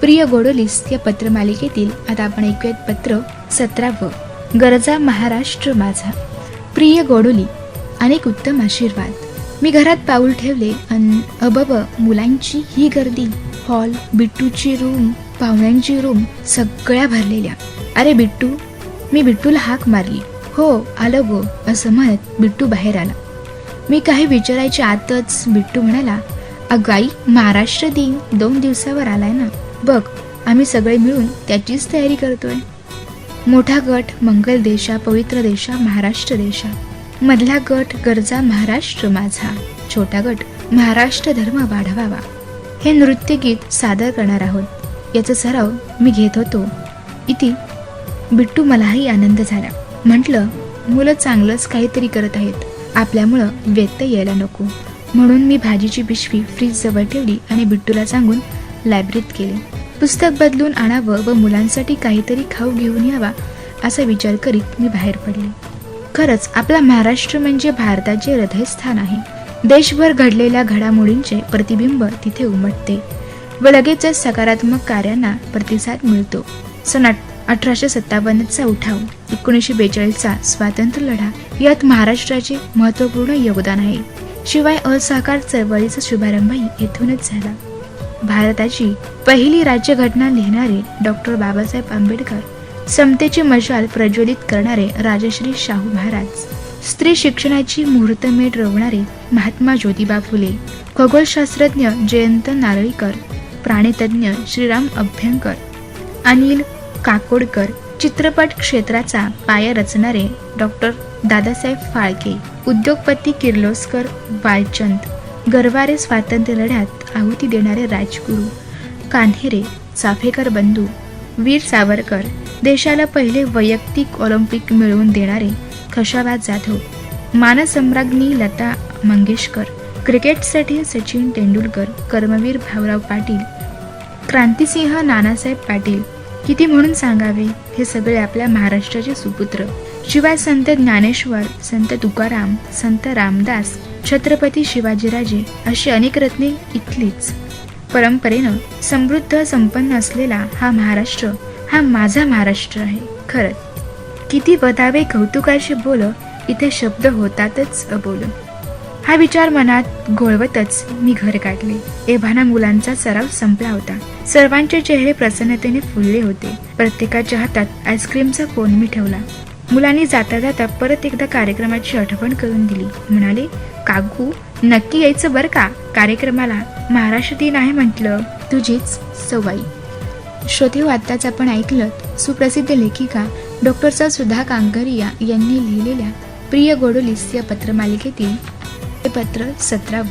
प्रिय गोडोलीस या पत्रमालिकेतील आता आपण ऐकूयात पत्र 17. गरजा महाराष्ट्र माझा. प्रिय गोडोली, अनेक उत्तम आशीर्वाद. मी घरात पाऊल ठेवले अबब मुलांची ही गर्दी. हॉल, बिट्टूची रूम, पाहुण्यांची रूम सगळ्या भरलेल्या. अरे बिट्टू, मी बिट्टूला हाक मारली. हो आलो गो असं म्हणत बिट्टू बाहेर आला. मी काही विचारायच्या आतच बिट्टू म्हणाला, अगाई महाराष्ट्र दिन 2 दिवसावर आलाय ना, बघ आम्ही सगळे मिळून त्याचीच तयारी करतोय. मोठा गट मंगल देशा, पवित्र देशा, महाराष्ट्र देशा. मधला गट गरजा महाराष्ट्र माझा. छोटा गट महाराष्ट्र धर्म वाढवावा. हे नृत्यगीत सादर करणार आहोत. याचा सराव मी घेत होतो. इथे बिट्टू मलाही आनंद झाला. म्हटलं मुलं चांगलंच काहीतरी करत आहेत, आपल्यामुळं व्यत्यय यायला नको. म्हणून मी भाजीची पिशवी फ्रीज जवळ ठेवली आणि बिट्टूला सांगून लायब्ररीत गेले. पुस्तक बदलून आणावं व मुलांसाठी काहीतरी खाऊ घेऊन यावा असा विचार करीत मी बाहेर पडले. खरंच आपला महाराष्ट्र म्हणजे भारताचे हृदयस्थान आहे. देशभर घडलेल्या घडामोडींचे प्रतिबिंब तिथे उमटते व लगेचच सकारात्मक कार्यांना प्रतिसाद मिळतो. सन 1857चा उठाव, 1942चा स्वातंत्र्य लढा यात महाराष्ट्राचे महत्त्वपूर्ण योगदान आहे. शिवाय असहकार चळवळीचा शुभारंभही येथूनच झाला. भारताची पहिली राज्यघटना लिहिणारे डॉक्टर बाबासाहेब आंबेडकर, समतेची मशाल प्रज्वलित करणारे राजश्री शाहू महाराज, स्त्री शिक्षणाची मुहूर्तमेढ रोवणारे महात्मा ज्योतिबा फुले, खगोलशास्त्रज्ञ जयंत नारळीकर, प्राणीतज्ञ श्रीराम अभ्यंकर, अनिल काकोडकर, चित्रपट क्षेत्राचा पाया रचणारे डॉक्टर दादासाहेब फाळके, उद्योगपती किर्लोस्कर बालचंद, गरवारे स्वातंत्र्य लढ्यात आहुती देणारे राजगुरू, कान्हेरे, चाफेकर बंधू, वीर सावरकर, देशाला पहिले वैयक्तिक ऑलिम्पिक मिळवून देणारे खशाबाद जाधव, मानसम्राज्ञी लता मंगेशकर, क्रिकेटसाठी सचिन तेंडुलकर, कर्मवीर भाऊराव पाटील, क्रांतिसिंह नानासाहेब पाटील, किती म्हणून सांगावे, हे सगळे आपल्या महाराष्ट्राचे सुपुत्र. शिवाय संत ज्ञानेश्वर, संत तुकाराम, संत रामदास, छत्रपती शिवाजीराजे अशी अनेक रत्ने इथलीच. परंपरेनं समृद्ध संपन्न असलेला हा महाराष्ट्र हा माझा महाराष्ट्र आहे. खरंच किती बदावे कौतुकाचे बोल, इथे शब्द होतातच अबोल. हा विचार मनात घोळवतच मी घर काढले. एव्हाना मुलांचा सराव संपला होता. सर्वांचे चेहरे प्रसन्नतेने फुलले होते. प्रत्येकाच्या हातात आईस्क्रीमचा कोन मी ठेवला. मुलांनी जाता जाता परत एकदा कार्यक्रमाची आठवण करून दिली. म्हणाले, काकू नक्की यायचं बरं का कार्यक्रमाला, महाराष्ट्र दिन आहे म्हटलं. तुझीच सवयी. श्रोतेहो, आत्ताच आपण ऐकलं सुप्रसिद्ध लेखिका डॉक्टर सुधा कांकरिया यांनी लिहिलेल्या प्रिय गोडोलीस या पत्रमालिकेतील पत्र 17.